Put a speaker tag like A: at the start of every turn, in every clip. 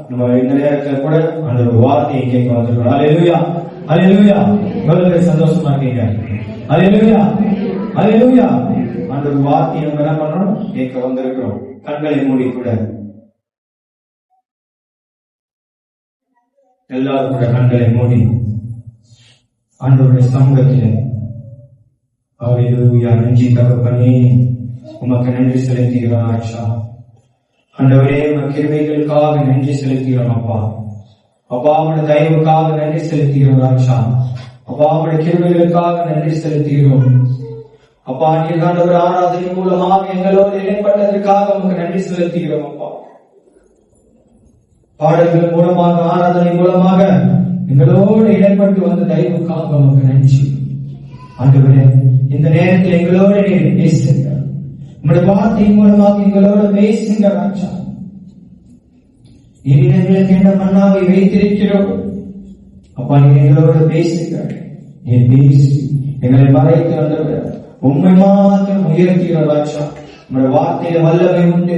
A: நம்ம இந்த நேரத்துல கூட அந்த ஒரு வார்த்தையை கேட்க வந்திருக்கிறோம். அல்லேலூயா, அல்லேலூயா. எவ்வளவு சந்தோஷமா இருக்கீங்க. அல்லேலூயா, அல்லேலூயா. அந்த ஒரு வார்த்தையை நம்ம என்ன பண்றோம், கேட்க வந்திருக்கிறோம். கண்களை மூடி கூட எல்லாரும் கூட கண்களை மூடி ஆண்டவருடைய சமூகத்திலே அல்லேலூயா. நன்றி தகப்பனே, உமக்கு நன்றி செலுத்துகிறோம். ஆச்சா ஆண்டவரே, உமக்கு கிருபைகளுக்காக நன்றி செலுத்துகிறோம். அப்பா அப்பா அவருடைய தயவுக்காக நன்றி செலுத்துகிறோம். ஆச்சா அப்பா அவருடைய கிருபைகளுக்காக நன்றி செலுத்துகிறோம். அப்பா நீர் ஆண்டவர் ஆராதனை மூலமாக எங்களோடு இணைப்பட்டதற்காக உமக்கு நன்றி செலுத்துகிறோம். அப்பா பாடல்கள் மூலமாக ஆராதனை மூலமாக எங்களோடு இடைப்பட்டு வந்த தயவுக்காக உமக்கு நன்றி. ஆண்டவரே, இந்த நேரத்தில் எங்களோடு நீர் பேசுங்க. உங்களுடைய வார்த்தை மூலமாக எங்களோடு பேசுங்க. ராஜா, நீரிடங்களுக்கு என்ன மன்னாவை வைத்திருக்கிறோம். அப்பா நீர் எங்களோடு பேசுங்க. நீர் பேசி எங்களை மறைத்து வந்தவர் உண்மை மாத்திரம் உயர்த்துகிறோம். ராஜா, உங்களுடைய வார்த்தையில வல்லமை உண்டு,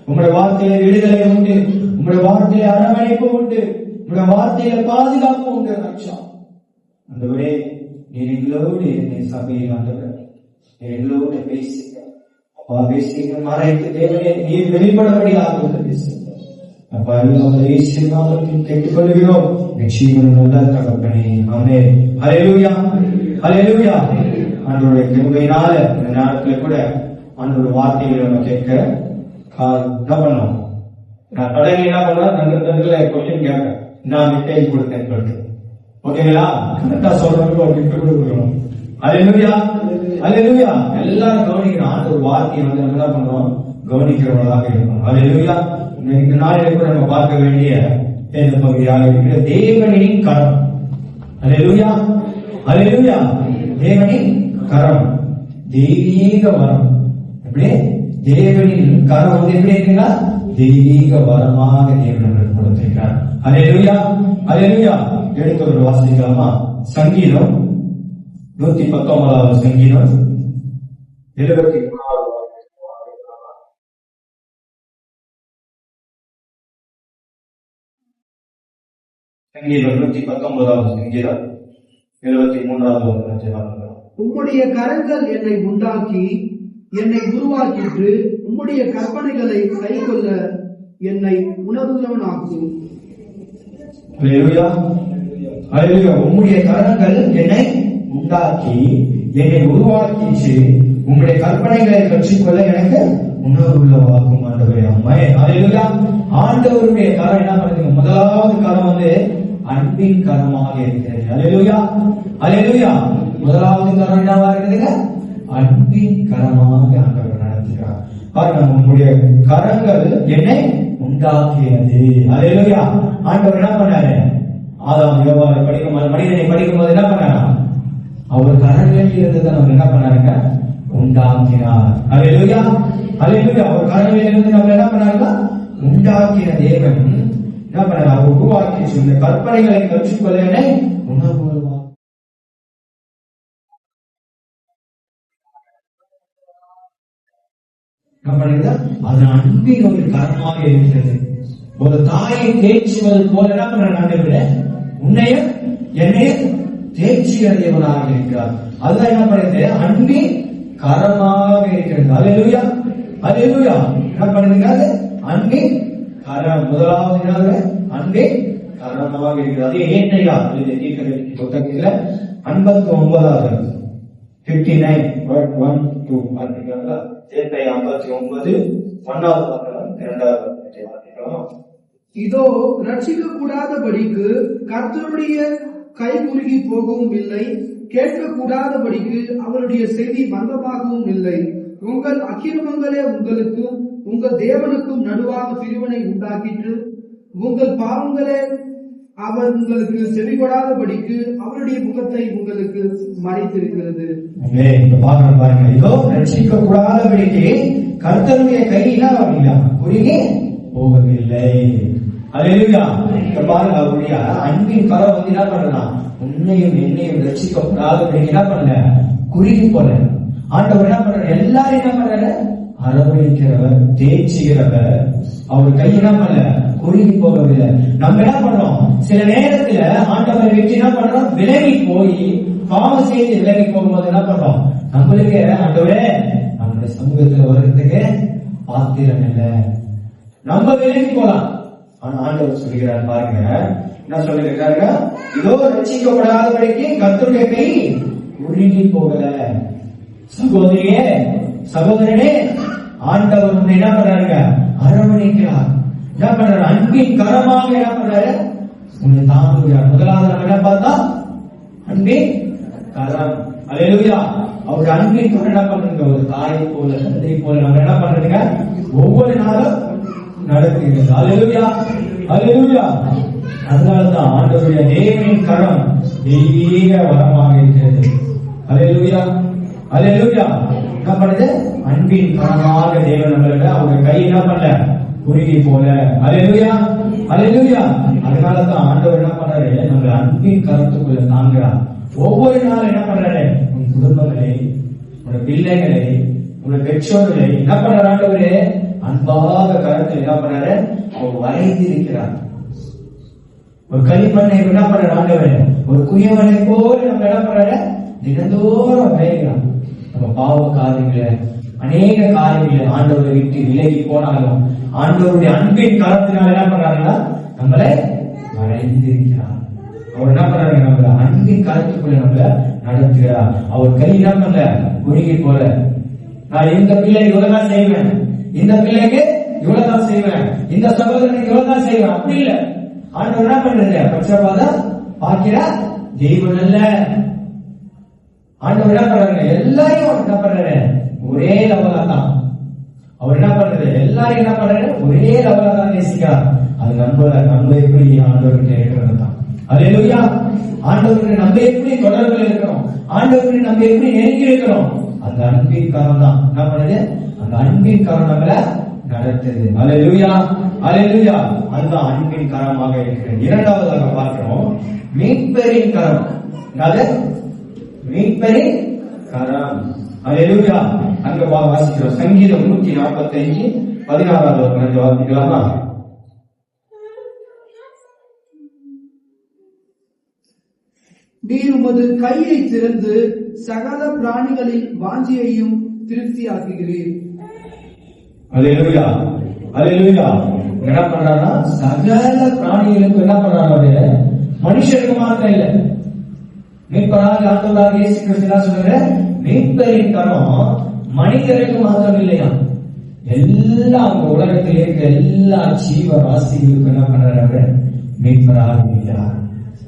A: உங்களுடைய வார்த்தையில விடுதலை உண்டு, உங்களுடைய வார்த்தையில அரவணைப்பு உண்டு, உங்களுடைய வார்த்தையில பாதுகாப்பு உண்டு. ராஜா ஆண்டவரே, நீர் எங்களோடு என்னை சபையில் ஆண்டவர் எங்களோடு பேசுங்க. அப்பா பேசுங்க, மறைத்து தேவனே நீர் வெளிப்படபடியாக பேசுங்க. அப்பா எல்லாத்தையும் கேட்டுக்கொள்கிறோம். நிச்சயம் நல்ல தகப்பனே. ஆமென். ஹல்லேலூயா, ஹல்லேலூயா. ஆண்டவருடைய கிருபையினால இந்த நேரத்துல கூட ஆண்டவருடைய வார்த்தைகளை நம்ம கேட்க என்ன பண்ணோம். நான் கடையில் என்ன பண்ணலாம், நல்ல கொஸ்டின் கேட்க நான் மெசேஜ் கொடுத்தேன் சொல்லிட்டு, ஓகேங்களா? கரெக்டா சொல்றதுக்கு ஒரு கிஃப்ட் கொடுக்கணும். அல்லேலூயா, அல்லேலூயா. எல்லாரும் கவனிக்கணும். ஆண்டவர் வார்த்தையை வந்து நம்ம என்ன பண்றோம், கவனிக்கிறவர்களாக இருக்கணும். அல்லேலூயா. இந்த நாளில் கூட நம்ம பார்க்க வேண்டிய பகுதியாக இருக்கிற தேவனின் கரம். அல்லேலூயா, அல்லேலூயா. தேவனின் கரம், தெய்வீக வரம். எப்படி தேவனின் கரம் வந்து எப்படி இருக்குன்னா, தெய்வீக வரமாக தேவன் கொடுத்திருக்கிறார். அல்லேலூயா, அல்லேலூயா. எடுத்து ஒரு வாசிக்கலாமா? சங்கீதம் 119வது சங்கீதம் 73வது சங்கீதம் 119வது சங்கீதம் 73வது வசனம்.
B: உம்முடைய கரங்கள் என்னை உண்டாக்கி என்னை உருவாக்கிட்டு உம்முடைய கற்பனைகளை கைக்கொள்ள என்னை உணர்வுள்ளவனாக்கும்.
A: அல்லேலூயா, அல்லேலூயா. உம்முடைய கரங்கள் என்னை உண்டாக்கி என்னை உருவாக்கிச்சு உங்களுடைய கற்பனைகளை கற்றுக்கொள்ள எனக்கு உணர்வுள்ளவாக்கும். ஆண்டவரே, அம்மே. அல்லேலூயா. ஆண்டவருடைய கரம் என்ன பண்ணுங்க, முதலாவது கரம் வந்து அன்பின் கரமாக இருக்கிறது. அல்லேலூயா, அல்லேலூயா. முதலாவது கரம் என்னவா இருக்குதுங்க, அன்பின் கரமாக ஆண்டவர் நடத்துகிறார். பாருங்க, உங்களுடைய கரங்கள் என்னை உண்டாக்கியது. அல்லேலூயா. ஆண்டவர் என்ன பண்ணாரு, ஆதாம் யோவானை படிக்கும் போது, மனிதனை படிக்கும் போது என்ன பண்ணாரா, அவர் கரங்களில் இருந்ததை நம்ம என்ன பண்ணாருங்க, உண்டாக்கினார். அல்லேலூயா, அல்லேலூயா. அவர் கரங்களில் இருந்து நம்ம என்ன பண்ணாருங்க, உண்டாக்கின தேவன் என்ன பண்ணார், உருவாக்கி சொன்ன கற்பனைகளை கற்றுக்கொள்ள என்னை உணர்வுள்ளார். அது அன்பின் ஒரு கரமாக இருக்கிறது. ஒரு தாயை தேய்ச்சுவது போல என்ன பண்ற, உன்னைய என்னைய தேய்ச்சியவனாக இருக்கிறார். அதுதான் என்ன பண்ணுது, அன்பின் கரமாக இருக்கிறது. அல்லேலூயா, அல்லேலூயா. என்ன பண்ணுது, அன்பின் கரம். முதலாவது அன்பின் கரமாக இருக்கிறது. ஏனையா புத்தகத்துல 59வது 59:1 59
B: இதோ ரட்சிக்க கூடாதபடிக்கு கர்த்தருடைய கை குறுகி போகவும் இல்லை, கேட்க கூடாதபடிக்கு அவருடைய செய்தி மந்தமாகவும் இல்லை. உங்கள் அக்கிரமங்களே உங்களுக்கும் உங்கள் தேவனுக்கும் நடுவாக பிரிவினை உண்டாக்கிட்டு, உங்கள் பாவங்களே அவர் உங்களுக்கு செவிகொடாதபடிக்கு அவருடைய முகத்தை உங்களுக்கு மறைத்திருக்கிறது.
A: பாருங்க, இதோ ரட்சிக்க கூடாதபடிக்கு கர்த்தருடைய கையில குறுகி போவதில்லை. அல்லேலூயா. பாருங்க, அவருடைய அன்பின் கரம் வந்து என்ன பண்ணலாம், உன்னையும் என்னையும் ரட்சிக்க கூடாதபடிக்கு என்ன பண்ணல, குறுகி போல. ஆண்டவர் என்ன பண்ற, எல்லாரும் என்ன பண்றாரு, அரவணைக்கிறவர், தேய்ச்சிக்கிறவர். அவர் கை என்ன பண்ணல, குறுகி போகவில்லை. நம்ம என்ன பண்றோம், சில நேரத்துல ஆண்டவரை விட்டு என்ன பண்றோம், விலகி போய் பாவம் செய்து விலகி போகும்போது என்ன பண்றோம், நம்மளுக்கு ஆண்டவரே நம்முடைய சமூகத்துல வர்றதுக்கு பாத்திரம் இல்லை, நம்ம விலகி போலாம். ஆனா ஆண்டவர் சொல்கிறார் பாருங்க, என்ன சொல்லிருக்காருங்க, இதோ ரட்சிக்கப்படாதபடிக்கு கர்த்தருடைய கை குறுகி போகல. சகோதரியே சகோதரனே, ஆண்டவர் உன்னை என்ன பண்றாருங்க, அரவணைக்கிறார். என்ன பண்றாரு, அன்பின் கரமாக என்ன பண்றாரு, உன்னை தாங்குகிறார். முதலாவது நம்ம என்ன பார்த்தா, அன்பின் கரம். அல்லேலூயா. அவருடைய அன்பின் கரம் என்ன பண்றீங்க, ஒரு தாயை போல தந்தை போல நம்ம என்ன பண்றீங்க, ஒவ்வொரு நாளும் நடத்துகிறது. அல்லேலூயா அல்லேலூயா. அதனாலதான் ஆண்டவருடைய தேவனின் கரம் தெய்வீக வரமாக இருக்கிறது. அல்லேலூயா அல்லேலூயா. என்ன பண்ணுது, அன்பின் கரமாக தேவன் நம்மள அவங்க கை என்ன பண்ணல, குறுகி போல. அல்லேலூயா அல்லேலூயா. அதனாலதான் ஆண்டவர் என்ன பண்றாரு, நம்ம அன்பின் கரத்துக்குள்ள தாங்குறார். ஒவ்வொரு நாளும் என்ன பண்றாரு, உன் குடும்பங்களை, உன் பிள்ளைகளை, உன் பெற்றோர்களை என்ன பண்றாரு ஆண்டவரே, அன்பாக கரத்தில் என்ன பண்றாரு, அவர் வரைந்திருக்கிறார். ஒரு களிமண்ணை என்ன பண்றாரு ஆண்டவரே, ஒரு குயவனை போல நம்ம என்ன பண்றாரு, தினந்தோறும் வரைகிறார். நம்ம பாவ காரியங்களை, அநேக காரியங்களை ஆண்டவரை விட்டு விலகி போனாலும் ஆண்டவருடைய அன்பின் கரத்தினால் என்ன பண்றாருன்னா நம்மளை வரைந்திருக்கிறார். அவர் என்ன பண்றாரு, நம்மள அன்பின் கரத்துக்குள்ள நம்மள நடத்துகிறார். அவர் கை என்ன பண்ணல, குறுகி போல. நான் இந்த பிள்ளை இவ்வளவுதான் செய்வேன், இந்த பிள்ளைக்கு இவ்வளவுதான் செய்வேன், இந்த சகோதரனுக்கு இவ்வளவுதான் செய்வேன், அப்படி இல்ல. ஆண்டவர் என்ன பண்றது, பட்சபாதம் பார்க்கிற தெய்வம் அல்ல. ஆண்டவர் என்ன பண்றாரு, எல்லாரையும் என்ன பண்றாரு, ஒரே லெவலா தான். அவர் என்ன பண்றது, எல்லாரும் என்ன பண்றாரு, ஒரே லெவலா தான் நேசிக்கிறார். அது நம்ம எப்படி ஆண்டவர்கிட்ட இருக்கிறது தான். அல்லேலூயா. ஆண்டவருக்கு நம்ம எப்படி தொடர்பில் இருக்கிறோம், ஆண்டவருக்கு நம்ம எப்படி நெருங்கி இருக்கிறோம், அந்த அன்பின் காரணம் தான் என்ன பண்ணுது, அந்த அன்பின் காரணங்களை நடத்துது. அல்லேலூயா அல்லேலூயா. அதுதான் அன்பின் கரமாக இருக்கிறது. இரண்டாவதாக பார்க்கிறோம், மீட்பரின் கரம். அது மீட்பரின் கரம். அல்லேலூயா. அங்க வாசிக்கிறோம், சங்கீதம் 145 16 வாசிக்கலாமா?
B: நீர் உமது கையை திறந்து சகல பிராணிகளின் வாஞ்சியையும் திருப்தியாக்குகிறீர்.
A: அல்லேலூயா அல்லேலூயா. என்ன பண்றாருன்னா சகல பிராணிகளுக்கு என்ன பண்றாரு, மனுஷருக்கு மாத்திரம் இல்ல. மீட்பராக ஆண்டவராக இயேசு கிறிஸ்து என்ன சொல்றாரு, மீட்பரின் கரம் மனிதருக்கு மாத்திரம் இல்லையா, எல்லா உலகத்தில் இருக்கிற எல்லா ஜீவ ராசிகளுக்கு என்ன பண்றாரு, மீட்பராக இருக்கிறார்.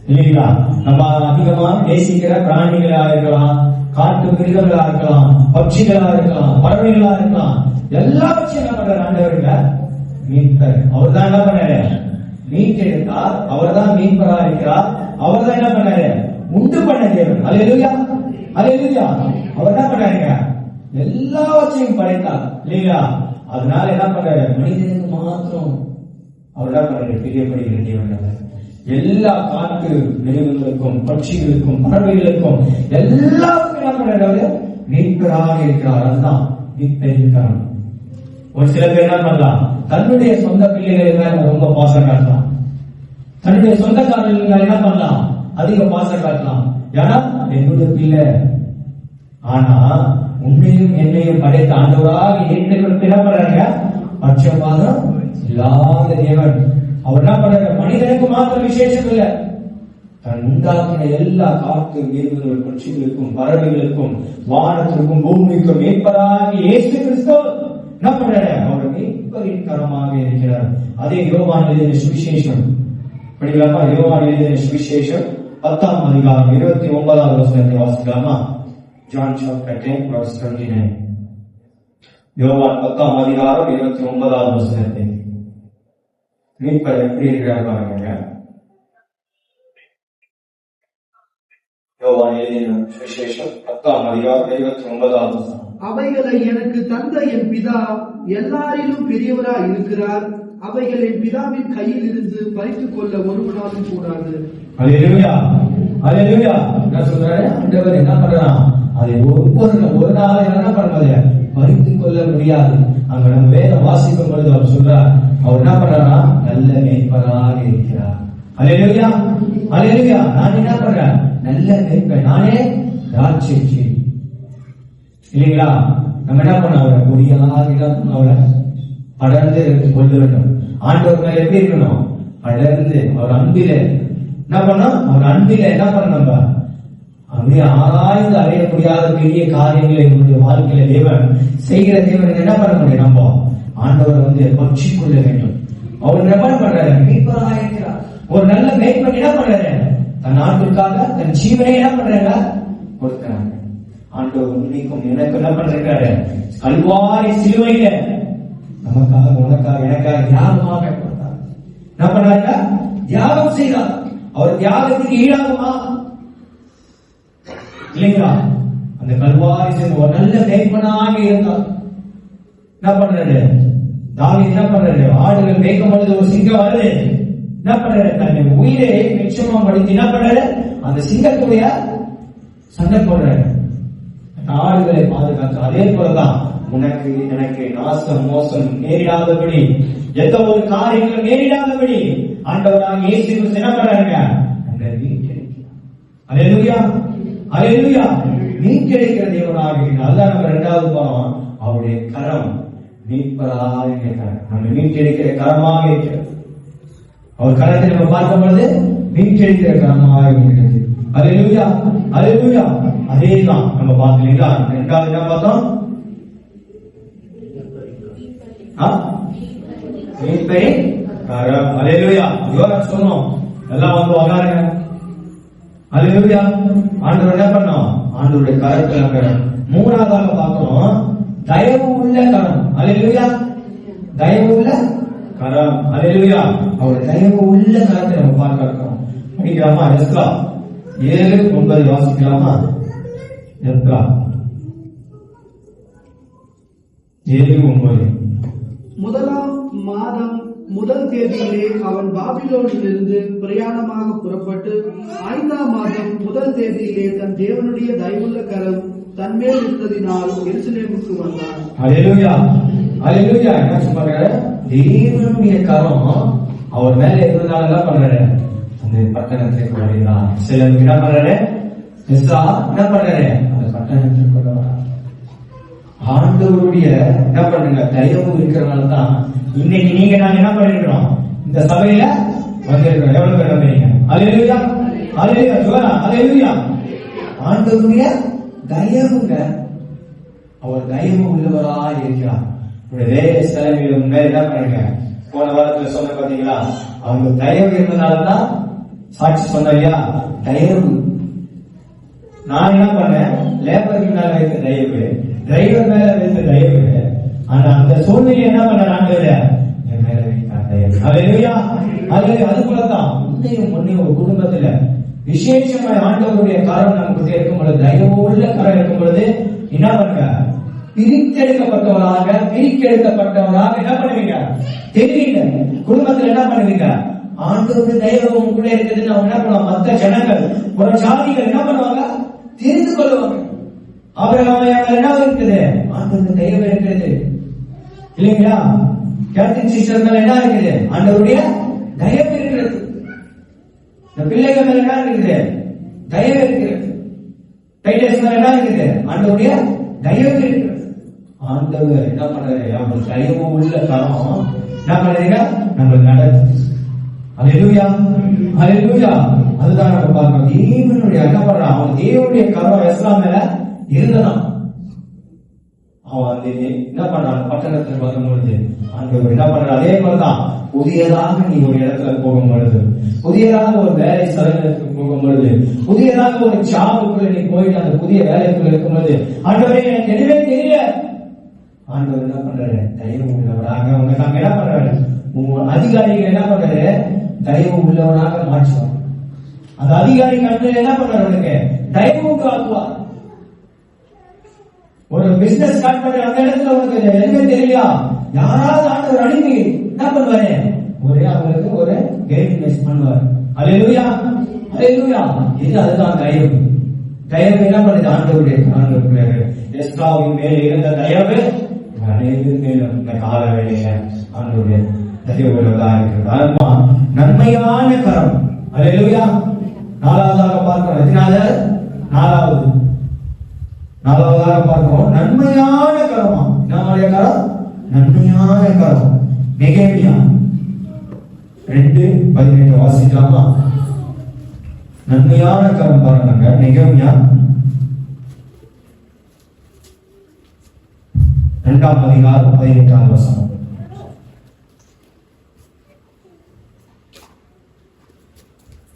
A: இல்லைங்களா? நம்ம அதிகமா நேசிக்கிற பிராணிகளா இருக்கலாம், காட்டு மிருகங்களா இருக்கலாம், பட்சிகளா இருக்கலாம், பறவைகளா இருக்கலாம், எல்லாவற்றையும் என்ன பண்ற ஆண்டவருங்க மீட்பர். அவர் தான் என்ன பண்ணாரு, மீட்டெடுத்தார். அவர் தான் மீட்பரா இருக்கிறார். அவர் தான் என்ன பண்ணாரு, உண்டு பண்ண தேவன். அல்லேலூயா அல்லேலூயா. அவர் என்ன பண்ணாருங்க, எல்லாவற்றையும் படைத்தார். இல்லைங்களா? அதனால என்ன பண்றாரு, மனிதனுக்கு மாத்திரம் அவர் என்ன பண்றாரு, பிரியப்படுகிற தேவன். எல்லா காட்டு மிருகங்களுக்கும், பட்சிகளுக்கும், பறவைகளுக்கும் எல்லாருக்கும் என்ன பண்றாரு, மீட்பராக இருக்கிறார். அதுதான் மீட்பெருக்காரன். ஒரு சில பேர் என்ன பண்ணலாம், தன்னுடைய சொந்த பிள்ளைகள் மேல ரொம்ப பாசம் காட்டலாம், தன்னுடைய சொந்தக்காரர்கள் என்ன பண்ணலாம், அதிக பாசம் காட்டலாம். ஏன்னா என்னுடைய பிள்ளை. ஆனா உன்னையும் என்னையும் படைத்த ஆண்டவராக ஏற்றுக்கொண்டு என்ன பண்றாங்க, பட்சபாதம் இல்லாத தேவன். அவர் என்ன பண்றாரு, மனிதனுக்கு மாத்திரம் விசேஷம் இல்ல, தன் உண்டாக்கின எல்லா காட்டு மிருகங்கள், பட்சிகளுக்கும், பறவைகளுக்கும், வானத்திற்கும், பூமிக்கும் மீட்பராகி இயேசு கிறிஸ்து என்ன பண்றாரு, அவர் மீட்பரின் கரமாக இருக்கிறார். அதே யோவான் எழுதின சுவிசேஷம் படிக்கலாமா? யோவான் எழுதின சுவிசேஷம் 10ஆம் அதிகாரம் 29வது வசனத்தை வாசிக்கலாமா? John chapter 10 verse 29. யோவான் 10ஆம் அதிகாரம் 29வது வசனத்தை. மீட்பர் எப்படி இருக்கிறார் பாருங்க. யோவான் எழுதின சுவிசேஷம் 10ஆம் அதிகாரம் 29வது வசனம்.
B: அவைகளை எனக்கு தந்த என் பிதா எல்லாரிலும் பெரியவராய் இருக்கிறார். அவைகள் என் பிதாவின் கையில் இருந்து பறித்துக் கொள்ள ஒருவனாலும் கூடாது.
A: அல்லேலூயா அல்லேலூயா. நான் சொல்றேன், ஆண்டவர் என்ன பண்றான், அதை ஒரு நாள் என்ன பண்றது, பறித்துக் கொள்ள முடியாது. அங்க நம்ம வேதம் வாசிக்கும் பொழுது அவர் சொல்றார், அவர் என்ன பண்றாரா, நல்ல மேய்ப்பராக இருக்கிறார். அல்லேலூயா, அல்லேலூயா. நான் என்ன பண்றேன்? நல்ல மேய்ப்பன். நானே திராட்சை செடி இல்லைங்களா? நம்ம என்ன பண்ண அவரை பொடியாக அவரை படர்ந்து கொண்டு வேண்டும். ஆண்டவர் மேல எப்படி இருக்கணும்? படர்ந்து அவர் அன்பில என்ன பண்ணோம்? அவர் அன்பில என்ன பண்ண நம்ம அப்படியே ஆராய்ந்து அறிய முடியாத பெரிய காரியங்களை நம்முடைய வாழ்க்கையில தேவன் செய்கிற தேவன் என்ன பண்ண முடியும்? நம்ம ஆண்டவர் பற்றிக் கொள்ள வேண்டும். அவர் என்ன பண்றாரு? மீட்பராக இருக்கிறார். ஒரு நல்ல மேய்ப்பன் என்ன பண்றாரு? தன் நாட்டுக்காக தன் ஜீவனை என்ன பண்றாங்க? கொடுக்கிறாங்க. ஆண்டவர் உன்னைக்கும் எனக்கு என்ன பண்றாரு? கல்வாரி சிலுவையில நமக்காக உனக்காக எனக்காக தியாகமாக கொடுத்தார். என்ன பண்றாங்க? தியாகம் செய்தார். அவர் தியாகத்துக்கு ஈடாகுமா? இல்லைங்களா? அந்த கல்வாரி ஒரு நல்ல மேய்ப்பனாக இருந்தார். என்ன பண்றாரு? தாவீது என்ன பண்றாரு? ஆடுகள் மேய்க்கும் பொழுது ஒரு சிங்கம் வருது. என்ன பண்றாரு? தன்னை உயிரை நிச்சயமா படுத்தி என்ன பண்றாரு? அந்த சிங்கத்துடைய சண்டை போடுறாரு. ஆடுகளை பாதுகாத்து. அதே போலதான் உனக்கு எனக்கு நாசம் மோசம் நேரிடாதபடி, எந்த ஒரு காரியங்களும் நேரிடாதபடி ஆண்டவராக இயேசு கிறிஸ்து என்ன பண்றாங்க? அல்லேலூயா, அல்லேலூயா. மீட்கெடுக்கிற தேவனாக இருக்கிறார். அதுதான் நம்ம இரண்டாவது பாவம். அவருடைய கரம் மீட்பராக இருக்கிறார். நம்ம மீட்டெடுக்கிற கரமாக இருக்கிறது. அவர் கரத்தை நம்ம பார்க்கும் பொழுது மீட்டெடுக்கிற கரமாக இருக்கிறது. அல்லேலூயா, அல்லேலூயா. அதேதான் நம்ம பார்க்கலீங்களா? இரண்டாவது என்ன பார்த்தோம்? மீட்பை கரம். அல்லேலூயா. யோவான் சொன்னோம் எல்லாம் வராங்க. அல்லேலூயா. ஆண்டவர் என்ன பண்ணோம்? ஆண்டவருடைய கரத்தை மூணாவதாக பார்க்கிறோம். தயவு உள்ள கரம். அல்லேலூயா. தயவு உள்ள கரம். அல்லேலூயா. அவருடைய தயவு உள்ள கரத்தை நம்ம பார்க்கிறோம். படிக்கலாமா? எஸ்ரா 7:9 வாசிக்கலாமா? எஸ்ரா 7:9.
B: முதலாம் மாதம் முதல் தேதியிலே அவன் பாபிலோனிலிருந்து பிரயாணமாக புறப்பட்டு 5ஆம் மாதம் முதல் தேதியிலே தன் தேவனுடைய தயவுள்ள கரம் தன்மேல் இருந்ததினால் எருசலேமுக்கு வந்தான்.
A: அல்லேலூயா, அல்லேலூயா. என்ன சொல்றாரு? தேவனுடைய கரம் அவர் மேல இருந்ததால என்ன பண்றாரு? அந்த பட்டணத்திற்கு வருகிறார். சிலர் என்ன பண்றாரு? எஸ்ரா என்ன பண்றாரு? அந்த பட்டணத்திற்கு வருகிறார். ஆண்டவருடைய என்ன பண்ணுங்க தயவு இருக்கிறனால தான் இன்னைக்கு நீங்க நாங்க என்ன பண்ணிருக்கிறோம்? இந்த சபையில வந்திருக்கிறோம். எவ்வளவு பேர் வந்தீங்க? அல்லேலூயா, அல்லேலூயா. சொல்றா அல்லேலூயா. ஆண்டவருடைய தயவுங்க. அவர் தயவு உள்ளவராய் இருக்கிறார். வேறு ஸ்தலங்களில் மேல என்ன பண்ணுங்க? போன வாரத்துல சொன்ன பாத்தீங்களா? அவங்க தயவு இருந்தனாலதான் சாட்சி சொன்னையா? தயவு. நான் என்ன பண்ணேன்? லேபருக்கு மேல வைத்த தயவு, டிரைவர் மேல வைத்த தயவு. ஆனா அந்த சூழ்நிலை என்ன பண்ண ஆண்டவர் என் மேல வைத்தார் தயவு. அல்லேலூயா, அல்லேலூயா. அது போலதான் முன்னையும் ஒரு குடும்பத்துல விசேஷமான ஆண்டவருடைய கரம் நமக்கு இருக்கும் பொழுது, தயவு உள்ள கரம் இருக்கும் பொழுது என்ன பண்ணுங்க? பிரித்தெடுக்கப்பட்டவராக என்ன பண்ணுவீங்க? தெரியுங்க. குடும்பத்துல என்ன பண்ணுவீங்க? ஆண்டவருடைய தயவு கூட இருக்குதுன்னு அவங்க என்ன பண்ணுவாங்க? மற்ற ஜனங்கள் ஒரு ஜாதிகள் என்ன பண்ணுவாங்க? தெரிந்து கொள்வாங்க. அவர்கள் என்ன இருக்குது? ஆண்டவருடைய தயவு இருக்கிறது இல்லைங்களா? கேப்டன் சிஸ்டர் மேல என்ன இருக்குது? ஆண்டவருடைய தயவு இருக்கிறது. இந்த பிள்ளைகள் மேல என்ன இருக்குது? தயவு இருக்கிறது. டைட்டஸ் மேல என்ன இருக்குது? ஆண்டவருடைய தயவு இருக்கிறது. ஆண்டவர் என்ன பண்றாரு? அவர் தயவு உள்ள கரம் என்ன பண்றீங்க? நம்ம நடத்து. அல்லேலூயா, அல்லேலூயா. அதுதான் நம்ம பார்க்கிறோம். தேவனுடைய என்ன பண்றான்? அவன் தேவனுடைய கரம் எஸ்ரா மேல இருந்ததான். அவன் என்ன பண்றான்? பட்டணத்துக்கு வரும்பொழுது ஆண்டவர் என்ன பண்ற? அதே மாதிரிதான் புதியதாக நீ ஒரு இடத்துல போகும் பொழுது, புதியதாக ஒரு வேலை ஸ்தலங்களுக்கு போகும் பொழுது, புதியதாக ஒரு ஜாபுக்குள்ள நீ போயிட்டு அந்த புதிய வேலைக்குள்ள இருக்கும் பொழுது, ஆண்டவரே எனக்கு எதுவே தெரியல. ஆண்டவர் என்ன பண்றாரு? தயவு உள்ளவராக உங்க அங்க என்ன பண்றாரு? உங்க அதிகாரிகள் என்ன பண்றாரு? தயவு உள்ளவராக மாற்றுவார். அந்த அதிகாரி கண்ணில் என்ன பண்றாரு? உனக்கு தயவுக்கு ஆக்குவார். ஒரு பிசினஸ் ஸ்டார்ட் பண்ற அந்த இடத்துல உனக்கு எதுவுமே தெரியலையா? யாராவது ஆண்டவர் அனுப்பி என்ன பண்ணுவாரு? ஒரே அவங்களுக்கு ஒரு கைட்னஸ் பண்ணுவார். அல்லேலூயா, அல்லேலூயா. இது அதுதான் தயவு. தயவு என்ன பண்ணுது? ஆண்டவருடைய எஸ்ராவின் மேல் இருந்த தயவு அனைவரும் மேலும் இந்த கால வேளையில ஆண்டவருடைய தயவுள்ளதாக இருக்கிறது. ஆத்மா நன்மையான கரம். அல்லேலூயா. நாலாவதாக பார்க்கிறோம். எத்தனாவது? நாலாவதாக பார்க்கிறோம். நன்மையான கரமா. நம்முடைய கரம் நன்மையான கரம். நெகேமியா 2:18 வாசிக்கலாமா? நன்மையான கரம் பாருங்க. நெகேமியா 2:18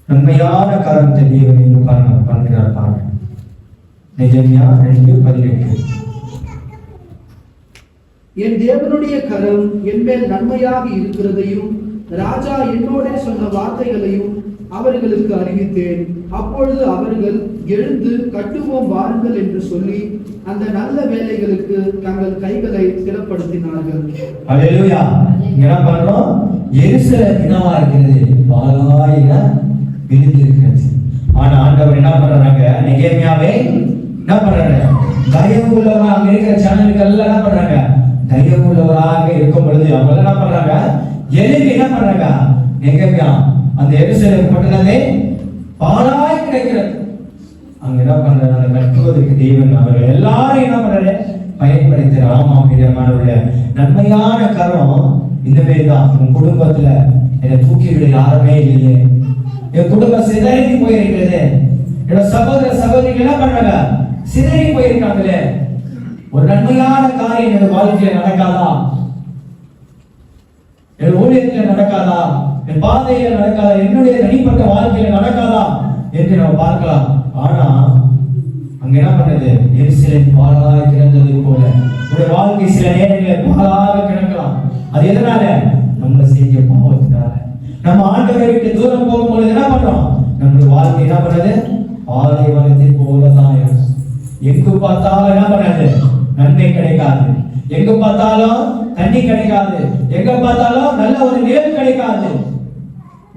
A: நன்மையான கரத்தை தேவன் என்று பண்ணுகிறார் பாருங்க. நெகேமியா 2:18
B: என் தேவனுடைய கரம் என் மேல் நன்மையாக இருக்கிறதையும் ராஜா என்னோட சொன்ன வார்த்தைகளையும் அவர்களுக்கு அறிவித்தேன். அப்பொழுது அவர்கள் எழுந்து கட்டுவோம் வாருங்கள் என்று சொல்லி அந்த நல்ல வேலைகளுக்கு தங்கள் கைகளை திடப்படுத்தினார்கள்.
A: அல்லேலூயா. என்ன பண்றோம்? எருசலேம் என்னவா இருக்கிறது? பாழாயின விழுந்திருக்கிறது. ஆனா ஆண்டவர் என்ன பண்றாங்க? நெகேமியாவை என்ன பண்றாங்க? தயவு உள்ளவராக அங்க இருக்கிற சேனலுக்கு எல்லாம் என்ன பண்றாங்க? தயவு உள்ளவராக இருக்கும் பொழுது அவங்க என்ன பண்றாங்க? எழுப்பி என்ன பண்றாங்க? நெகேமியா அந்த எருசலேம் பட்டணத்தை பாழாய் கிடைக்கிறது. அங்க என்ன பண்றாங்க? அதை கட்டுவதற்கு தேவன் அவர்கள் எல்லாரும் என்ன பண்றாரு? பயன்படுத்துற. ஆமா பிரியமானவர்களே, நன்மையான கரம் இந்த மாதிரி தான். உன் குடும்பத்துல என்னை தூக்கிவிட யாருமே இல்லையே, என் குடும்பம் சிதறி போயிருக்கிறது, என்னோட சகோதர சகோதரிகள் என்ன பண்றாங்க? சிதறி போயிருக்காங்களே. ஒரு நன்மையான காரியம் என்னோட வாழ்க்கையில நடக்காதா? என் ஊழியத்துல நடக்காதா? என் பாதையில நடக்காதா? என்னுடைய தனிப்பட்ட வாழ்க்கையில நடக்காதா என்று நம்ம பார்க்கலாம். ஆனா அங்க என்ன பண்ணது? எருசலேம் பாழாய் கிடந்தது போல ஒரு வாழ்க்கை சில நேரங்களில் பாழாக கிடக்கலாம். அது எதனால? நம்ம செஞ்ச பாவத்தினால. நம்ம ஆண்டவரை விட்டு தூரம் போகும்போது என்ன பண்றோம்? நம்முடைய வாழ்க்கை என்ன பண்ணது? பாலைவனத்தை போலதான் இருக்கும். எங்கு பார்த்தாலும் என்ன பண்ணாது? நன்மை கிடைக்காது. எங்க பார்த்தாலும் தண்ணி கிடைக்காது. எங்க பார்த்தாலும் நல்ல ஒரு நிழல் கிடைக்காது.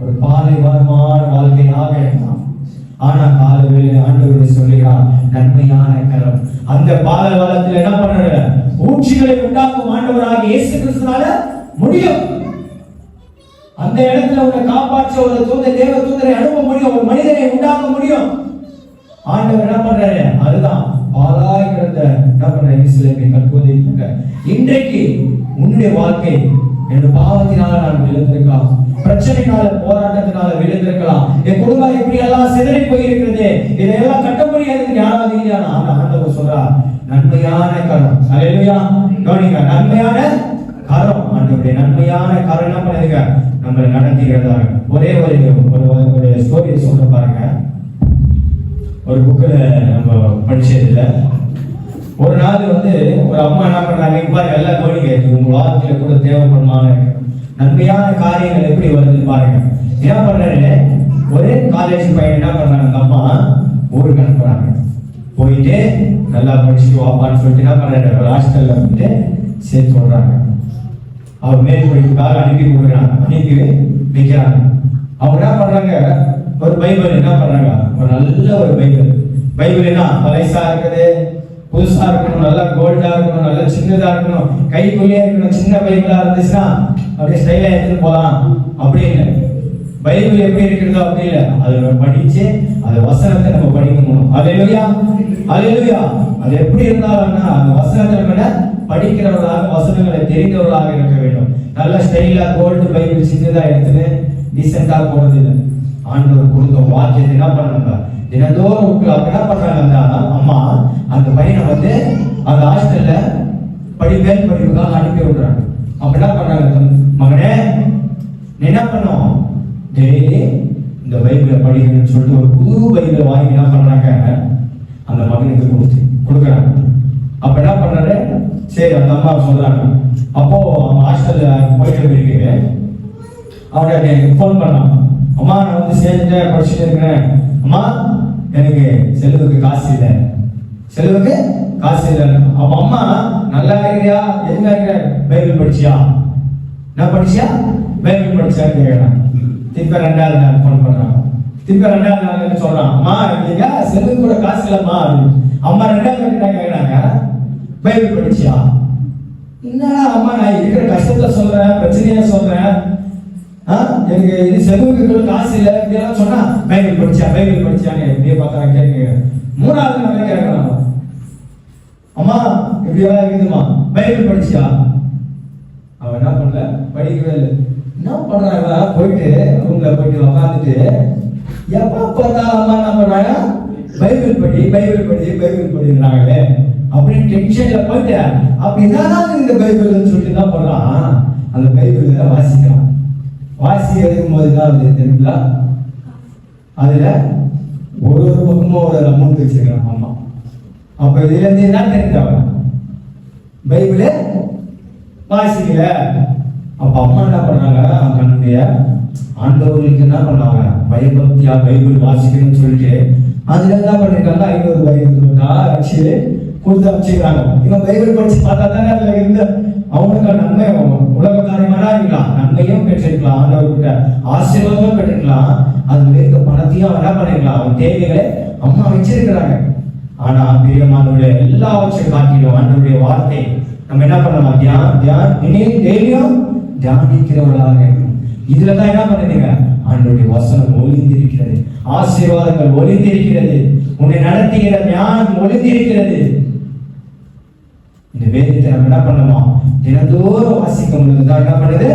A: ஒரு பாலைவனமான வாழ்க்கையாக இருக்கலாம். ஆனா காலவேளை ஆண்டவர் சொல்லுகிறார், நன்மையான கரம். அந்த பாலைவனத்தில் என்ன பண்ற? ஊற்றிகளை உண்டாக்கும் ஆண்டவராக இயேசு கிறிஸ்துவால முடியும். அந்த இடத்துல உன்னை காப்பாற்ற ஒரு தேவ தூதரை அனுப்ப முடியும். ஒரு மனிதனை உண்டாக்க முடியும். ஆண்டவர் என்ன பண்றாரு? அதுதான் பாழாய் கிடந்த என்ன பண்ற எருசலேமை கட்டுவதை போல இன்றைக்கு உன்னுடைய வாழ்க்கை என் பாவத்தினால நான் விழுந்திருக்கலாம், பிரச்சனைனால போராட்டத்தினால விழுந்திருக்கலாம், என் குடும்பம் எப்படி எல்லாம் சிதறி போயிருக்கிறது, இதையெல்லாம் கட்ட முடியாது யாராவது இல்லையா? ஆண்டவர் சொல்றார், நன்மையான கரம். அல்லேலூயா. கவனிங்க, நன்மையான கரம். ஆண்டவருடைய நன்மையான கரம் என்ன பண்ணுங்க? நம்மளை நடத்துகிறதா. ஒரே ஒரு ஸ்டோரியை சொல்ற பாருங்க. ஒரு புக்கில் நம்ம படிச்சதுல ஒரு நாள் ஒரு அம்மா என்ன பண்றாங்க? பாருங்க, எல்லாம் கோரிக்கை உங்க வாழ்க்கையில கூட தேவைப்படுமான நன்மையான காரியங்கள் எப்படி வருது பாருங்க. என்ன பண்றாரு? ஒரே காலேஜ் பையன் என்ன பண்றாங்க? அந்த அம்மா ஊருக்கு அனுப்புறாங்க. போயிட்டு நல்லா படிச்சுட்டு வாப்பான்னு சொல்லிட்டு என்ன பண்றாரு? ஒரு ஹாஸ்டல்ல சேர்த்து சொல்றாங்க. அவர் மேல் படிப்புக்காக அனுப்பி கொடுக்குறாங்க. அனுப்பி வைக்கிறாங்க. அவங்க என்ன பண்றாங்க? ஒரு பைபிள் என்ன பண்றாங்க? ஒரு நல்ல ஒரு பைபிள் என்ன பழைசா இருக்குது, புதுசா இருக்கணும், நல்லா கோல்டா இருக்கணும், நல்லா சின்னதா இருக்கணும், கைக்குள்ளே இருக்கணும். சின்ன பைபிளா இருந்துச்சுன்னா அப்படியே ஸ்டைலா எடுத்துட்டு போலாம் அப்படின்னு. பைபிள் எப்படி இருக்கிறதோ அப்படி இல்லை, அதை நம்ம படிச்சு அந்த வசனத்தை நம்ம படிக்கணும். அல்லேலூயா. அல்லேலூயா. அது எப்படி இருந்தாலும்னா அந்த வசனத்தை நம்ம படிக்கிறவர்களாக, வசனங்களை தெரிந்தவர்களாக இருக்க வேண்டும். நல்ல ஸ்டைலா கோல்டு பைபிள் சின்னதா எடுத்துன்னு டீசெண்டா போறது இல்லை. ஆண்டவர் கொடுத்த வாக்கியத்தை என்ன பண்ணாங்க? தினந்தோறும் என்ன பண்றாங்க? அந்த அம்மா அந்த பையனை அந்த ஹாஸ்டல்ல மேல் படிப்புக்காக அனுப்பி விடுறாங்க. அப்ப என்ன பண்றாங்க? மகனே, நீ என்ன பண்ணும்? டெய்லி இந்த பைபிளை படிக்கணும்னு சொல்லிட்டு ஒரு புது பைபிளை வாங்கி என்ன பண்றாங்க? அந்த மகனுக்கு கொடுக்குறாங்க. அப்ப என்ன பண்றாரு? சரி, அந்த அம்மா சொல்றாங்க. அப்போ அவன் ஹாஸ்டல்ல போயிட்டு இருக்கு. அவனை போன் பண்ணான். அம்மா, நான் சேர்ந்துட்டு படிச்சுட்டு இருக்கிறேன். அம்மா, எனக்கு செலவுக்கு காசு இல்லை, செலவுக்கு காசு இல்லை. அப்ப அம்மா, நல்லா இருக்கிறியா? எங்க இருக்கிற? பைபிள் படிச்சியா? நான் படிச்சியா? பைபிள் படிச்சான்னு கேட்கிறேன். திருப்பி 2வது நாள் போன் பண்றான். திருப்பி 2வது நாள் சொல்றான், அம்மா நீங்க செலவுக்கு கூட காசு இல்லம்மா. அம்மா 2வது நாள் கேட்கிறாங்க, பைபிள் படிச்சியா? என்னடா அம்மா நான் இருக்கிற கஷ்டத்தை சொல்றேன், பிரச்சனையை சொல்றேன், எனக்கு இது செலவுக்கு காசு இல்லை இப்படியெல்லாம் சொன்னா பைபிள் படிச்சான்னு எப்படியே பார்க்கறான் கேட்க. மூணாவது நாளே கேட்கலாம், அம்மா இப்படியெல்லாம் இருக்குதுமா பைபிள் படிச்சியா? அவன் என்ன பண்ணல, படிக்கவே இல்லை. என்ன பண்றாங்க, போயிட்டு ரூம்ல போயிட்டு உட்காந்துட்டு எப்ப பார்த்தாலும் அம்மா என்ன பண்றாங்க, பைபிள் படிக்கிறாங்களே அப்படின்னு டென்ஷன்ல போயிட்டு அப்படிதான் இந்த பைபிள்னு சொல்லிட்டு தான் பண்றான். அந்த பைபிள வாசிக்கிறான். வாசி எழுதும் போதுதான் அது தெரியுங்களா, அதுல ஒரு பக்கமும் ஒரு அமௌண்ட் வச்சிருக்கிறான் அம்மா. அப்ப இதுல இருந்து என்ன தெரிஞ்சாங்க, பைபிள வாசிக்கல. அப்ப அம்மா என்ன பண்ணாங்க, தன்னுடைய ஆண்டவர்களுக்கு என்ன பண்ணாங்க, பயபக்தியா பைபிள் வாசிக்கணும்னு சொல்லிட்டு அதுல என்ன பண்ணிருக்காங்க, 500 பைபிள் வச்சு கொடுத்து அமைச்சுக்கிறாங்க. இவன் பைபிள் படிச்சு பார்த்தா தானே அதுல இருந்த அவனுக்கு நன்மை, உலக காரியமானா இருக்கலாம், நன்மையும் பெற்றிருக்கலாம், ஆண்டவர்கிட்ட ஆசீர்வாதமும் பெற்றிருக்கலாம், அது இருக்க பணத்தையும் என்ன பண்ணிருக்கலாம், அவன் தேவைகளை அம்மா வச்சிருக்கிறாங்க. ஆனா பிரியமானவர்களே, எல்லாவற்றையும் காட்டிலும் ஆண்டவருடைய வார்த்தை நம்ம என்ன பண்ணலாம், டெய்லியும் தியானிக்கிறவர்களாக இருக்கணும். இதுலதான் என்ன பண்ணுறீங்க, ஆண்டவருடைய வசனம் ஒளிந்திருக்கிறது, ஆசீர்வாதங்கள் ஒளிந்திருக்கிறது, உன்னை நடத்துகிற ஞானம் ஒளிந்திருக்கிறது. இந்த வேதத்தை நம்ம என்ன பண்ணணுமா, தினந்தோறும் வாசிக்கும் பொழுதுதான் என்ன பண்ணுது,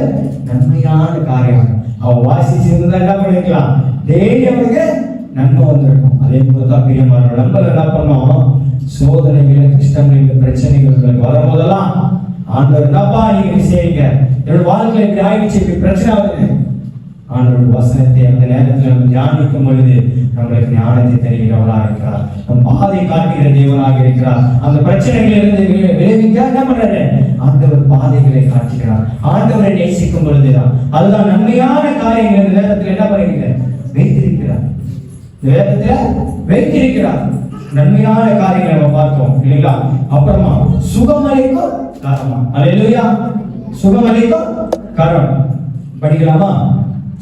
A: நன்மையான காரியம். அவன் வாசிச்சிருந்தா என்ன பண்ணிருக்கலாம், டெய்லி அவனுக்கு நன்மை வந்திருக்கும். அதே போலதான் பிரியமானவர்கள், நம்ம என்ன பண்ணோம், சோதனைகள், கஷ்டங்கள், பிரச்சனைகள் வரும்போதெல்லாம் ஆண்டவர் என்னப்பா நீங்க செய்யுங்க, என்னோட வாழ்க்கையில இப்படி ஆயிடுச்சு, இப்படி பிரச்சனை ஆகுது, ஆண்டவருடைய வசனத்தை அந்த நேரத்தில் நம்ம தியானிக்கும் பொழுது நம்மளுக்கு ஞானத்தை தருகிறவராக இருக்கிறார், நம் பாதை காட்டுகிற தேவனாக இருக்கிறார். அந்த பிரச்சனைகளிலிருந்து விளைவிக்க என்ன பண்றாரு, ஆண்டவர் பாதைகளை காட்டுகிறார். ஆண்டவரை நேசிக்கும் பொழுதுதான் அதுதான் நன்மையான காரியங்கள் இந்த நேரத்தில் என்ன பண்ணுறீங்க, வைத்திருக்கிறார், வேதத்துல வைத்திருக்கிறார். நன்மையான காரியங்களை நம்ம பார்த்தோம் இல்லைங்களா. அப்புறமா சுகமளிக்கும் கரம், அல்லேலூயா, சுகமளிக்கும் கரம் படிக்கலாமா.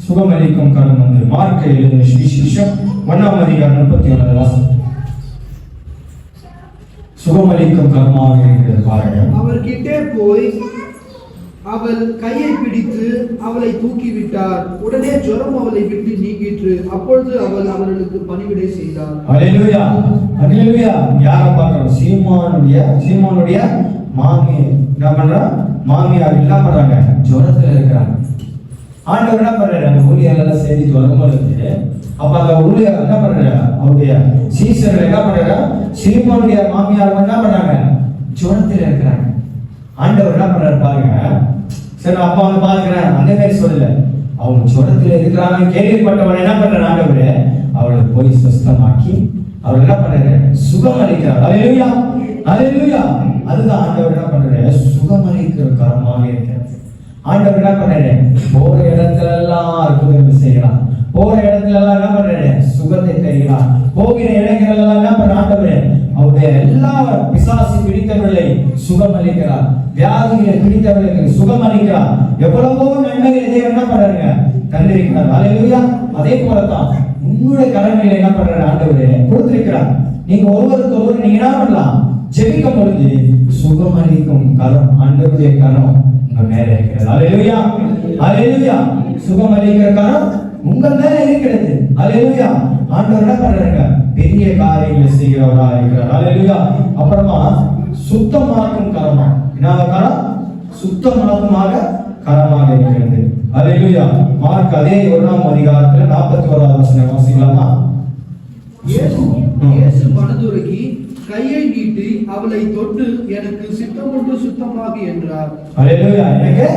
A: சுகமளிக்கும் கரம் வந்து மார்க் எழுதின சுவிசேஷம் 1ஆம் அதிகாரம் 31 வாசகம். சுகமளிக்கும் கரமாக இருக்கிறது பாருங்க.
B: அவர் கிட்டே போய் அவள் கையை பிடித்து அவளை தூக்கிவிட்டார். உடனே ஜுரம் அவளை விட்டு நீங்கிற்று. அப்பொழுது அவள் அவர்களுக்கு பணிவிடை செய்தார்.
A: அல்லேலூயா, அல்லேலூயா. யாரை பார்க்கிறோம், சீமோனுடைய மாமி என்ன பண்றா, மாமியார் என்ன பண்றாங்க, ஜுரத்துல இருக்கிறாங்க. ஆண்டவர் என்ன பண்றாரு, அந்த ஊழியர்கள் செய்தி ஜுரம் வருது. அப்ப அந்த ஊழியர் என்ன பண்றாரு, அவருடைய சீசர்கள் என்ன பண்றாரு, சீமோனுடைய மாமியார் என்ன பண்றாங்க, ஜுரத்துல இருக்கிறாங்க. ஆண்டவர் என்ன பண்றாரு பாருங்க, சரி அப்பா வந்து பாக்குறேன் அந்த மாதிரி சொல்லல, அவங்க ஜுரத்துல இருக்கிறாங்க கேள்விப்பட்டவன் என்ன பண்றாரு, ஆண்டவரு அவளை போய் சுஸ்தமாக்கி அவர் என்ன பண்றாரு, சுகம் அளிக்கிறார். அல்லேலூயா, அல்லேலூயா. அதுதான் ஆண்டவர் என்ன பண்றாரு, சுகம் அளிக்கிற கரமாக இருக்கிறார். ஆண்டவர் என்ன பண்றாரு, போற இடத்துல எல்லாம் அற்புதங்கள் செய்யலாம், போற இடத்துல எல்லாம் என்ன பண்றாரு, சுகத்தை தருகிறார். போகிற இடங்கள் எல்லாம் என்ன பண்ற ஆண்டவர், அவருடைய எல்லா பிசாசு பிடித்தவர்களை சுகம் அளிக்கிறார், வியாதிகளை பிடித்தவர்களுக்கு சுகம் அளிக்கிறார். எவ்வளவோ நன்மைகளை தேவன் என்ன பண்றாருங்க, தந்திருக்கிறார். அல்லேலூயா. அதே போலதான் உங்களுடைய கடமைகளை என்ன பண்றாரு, ஆண்டவர் கொடுத்திருக்கிறார். நீங்க ஒருவருக்கு ஒருவர் நீங்க என்ன பண்ணலாம், ஜெபிக்கும் பொழுது சுகம் அளிக்கும் கரம், ஆண்டவருடைய கரம் உங்க மேல இருக்கிறது. அல்லேலூயா, அல்லேலூயா. சுகம் அளிக்கிற கரம் உங்க மேல இருக்கிறது. அல்லேலூயா. ஆண்டவர் என்ன பண்றாருங்க, பெரிய காரியங்களை செய்கிறவரா இருக்கிறார். அல்லேலூயா. அப்புறமா சுத்தமாக்கும் கரமா, என்ன கரம், சுத்தமாக்குமாக கரமாக இருக்கிறது. அல்லேலூயா. மார்க் அதே 1ஆம் அதிகாரத்துல 41வது வசனம் வாசிக்கலாமா.
B: இயேசு மனதுருகி கையை நீட்டி அவளை தொட்டு எனக்கு சித்தம் உண்டு சுத்தமாகு என்றார்.
A: அல்லேலூயா. எனக்கு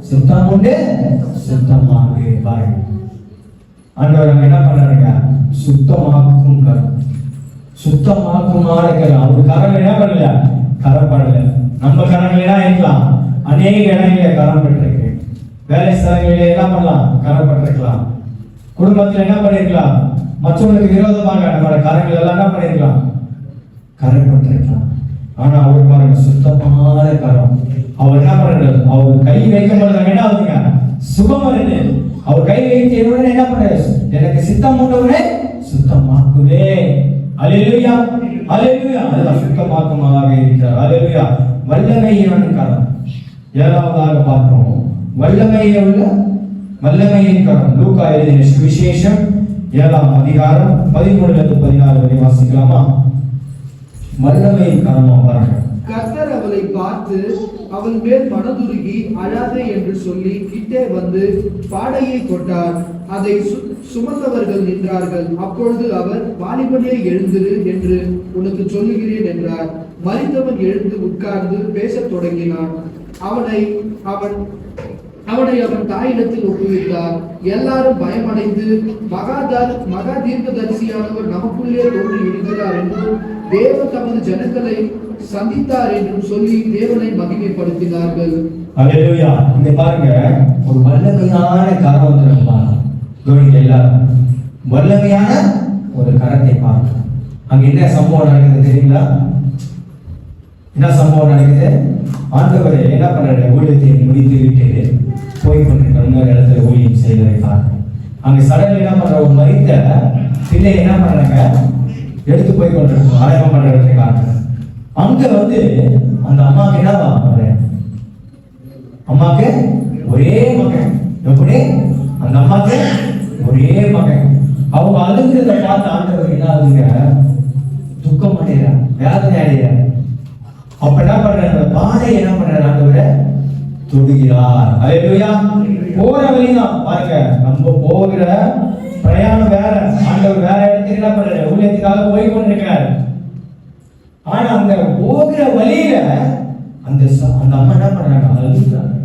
A: சித்தம் உண்டு சுத்தமாகு. பாருங்க, ஆண்டவர் என்ன பண்றாருங்க, சுத்தமாக்கும் கரம், சுத்தமாக்குமான கரம். அவர் கரங்கள் என்ன பண்ணல, கரப்படல. நம்ம கரங்கள் என்ன இருக்கலாம், அநேக இடங்களிலே கரம் பெற்றிருக்கு. வேலை ஸ்தலங்களிலே என்ன பண்ணலாம், கரப்பட்டிருக்கலாம். குடும்பத்தில் என்ன பண்ணிருக்கலாம், மற்றவங்களுக்கு விரோதமாக நம்மளோட கரங்கள் எல்லாம் என்ன பண்ணிருக்கலாம், கரப்பட்டிருக்கலாம். ஆனா அவர் பாருங்க, சுத்தமான கரம். அவர் என்ன பண்றாரு, அவர் கை வைக்கும் பொழுது என்ன ஆகுதுங்க, சுகம் வருது. அவர் கை வைத்து என்ன பண்றாரு, எனக்கு சித்தம் உண்டவனே சுத்தமாக்குவே. அல்லேலூயா, அல்லேலூயா. அதுதான் சுத்தமாக்குமாக இருக்கிறார். அல்லேலூயா. வல்லமையான கரம், ஏழாவதாக பார்க்கிறோம் வல்லமையின் கரம். லூக்கா எழுதின சுவிசேஷம் 7ஆம் அதிகாரம் 13-16 வரை வாசிக்கலாமா? வல்லமையின் கரமா பாருங்க.
B: கர்த்தர் அவளை பார்த்து அவள் மேல் மனதுருகி அழாதே என்று சொல்லி கிட்டே வந்து பாடையை தொட்டார். அதை சுமந்தவர்கள் நின்றார்கள். அப்பொழுது அவர், வாலிபனே எழுந்திரு என்று உனக்கு சொல்லுகிறேன் என்றார். மரித்தவன் எழுந்து உட்கார்ந்து பேசத் தொடங்கினான். அவனை அவன் தாயிடத்தில் ஒப்புவித்தார். எல்லாரும் பயமடைந்து, மகா தீர்க்கதரிசியானவர் நமக்குள்ளே தோன்றி இருக்கிறார் என்றும் தேவன் தமது ஜனங்களை சந்தித்தார் என்றும் சொல்லி தேவனை மகிமைப்படுத்தினார்கள்.
A: அல்லேலூயா. இங்க பாருங்க, ஒரு வல்லமையான கரம் வந்து எல்லாரும் வல்லமையான ஒரு கரத்தை பார்க்க. அங்க என்ன சம்பவம் நடக்குது தெரியுங்களா? என்ன சம்பவம் நடக்குது? ஆண்டவர் என்ன பண்றாரு? ஊழியத்தை முடித்து விட்டு போய் கொண்டிருக்கிற இடத்துல ஊழியம் செய்வதை பார்க்க. அங்க சடல் என்ன பண்ற? ஒரு மரித்த பிள்ளை என்ன பண்றாங்க? எடுத்து போய் கொண்டிருக்கோம் ஆயகம் பண்றதை பார்க்க. அங்க வந்து அந்த அம்மாவுக்கு என்ன பண்ற? அம்மாக்கு ஒரே மகன். எப்படி? அந்த அம்மாக்கு ஒரே மகன். அவங்க அழுகிறத பார்த்து ஆண்டவர் என்ன ஆகுங்க? துக்கம் அடைகிறார், வேதனை அடைகிறார். அப்ப என்ன பண்றாரு? பானை என்ன பண்றாரு? ஆண்டவரை தொடுகிறார். அல்லேலூயா. போற வழிதான் பாருங்க, நம்ம போகிற பிரயாணம் வேற, ஆண்டவர் வேற இடத்துக்கு என்ன பண்றாரு? ஊழியத்துக்காக போய் கொண்டிருக்கிறார். ஆனா அந்த போகிற வழியில அந்த அம்மா என்ன பண்றாங்க? அழுகிறாங்க.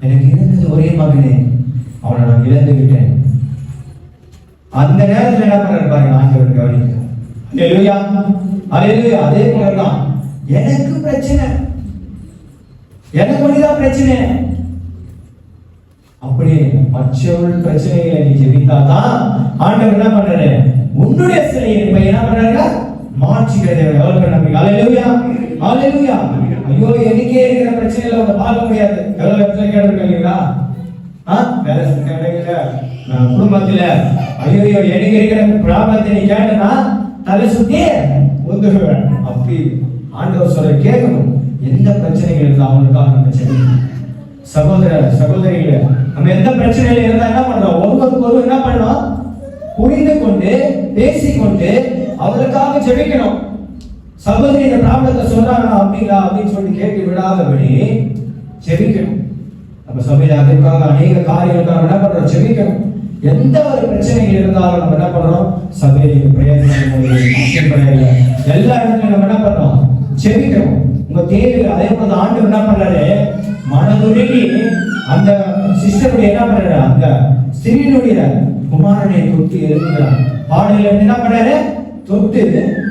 A: எனக்கு இருந்தது ஒரே மகனே, அவனை நான் இழந்து விட்டேன். அந்த நேரத்தில் என்ன பண்றாரு பாருங்க, ஆண்டவர் கவனிக்கிறார். அல்லேலூயா, அல்லேலூயா. அதே போலதான் எனக்கு பிரச்சனை, எனக்கு ஒண்ணுதான் பிரச்சனை. அப்படி மற்றவர்கள் பிரச்சனைகளை நீ ஜெபித்தாதான் ஆண்டவர் என்ன பண்றாரு? உன்னுடைய சிலையை என்ன பண்றாரு? மாற்றிக்கிறது. எவ்வளவு நம்பிக்கை. அல்லேலூயா, அல்லேலூயா. ஐயோ, எனக்கே இருக்கிற பிரச்சனையில அவங்க பார்க்க முடியாது. எவ்வளவு இடத்துல கேட்டிருக்கீங்களா? வேலை கிடைக்கல, குடும்பத்துல ஐயோ எனக்கு இருக்கிற ப்ராப்ளத்தை நீ கேட்டனா தலை சுத்தி ஒதுக்குவேன். அப்படி ஆண்டவர் சொல்ல கேட்கணும். எந்த பிரச்சனைகள் இருந்தா அவங்களுக்காக நம்ம செய்யணும். சகோதரிகளை நம்ம எந்த பிரச்சனையில இருந்தா என்ன பண்றோம்? ஒருவருக்கு ஒருவர் என்ன பண்ணணும்? புரிந்து கொண்டு பேசிக்கொண்டு அவளுக்காக ஜெபிக்கணும். சகோதரி இந்த ப்ராப்ளத்தை சொல்றாங்க அப்படிங்களா அப்படின்னு சொல்லி கேட்டு விடாதபடி ஜெபிக்கணும். நம்ம சபையில அதற்காக அநேக காரியங்களுக்காக என்ன பண்றோம்? ஜெபிக்கணும். எந்த ஒரு பிரச்சனைகள் இருந்தாலும் நம்ம என்ன பண்றோம்? சபையில பிரயத்னம் எல்லா இடத்துலயும் நம்ம என்ன பண்றோம்? ஜெபிக்கணும். உங்க தேவை அதே போல ஆண்டவர் என்ன பண்றாரு? மனதுருகி அந்த சிஸ்டருடைய என்ன பண்றாரு? அந்த ஸ்திரீனுடைய குமாரனை தொட்டு எழுதுகிறார். பாடல என்ன பண்றாரு? தொட்டு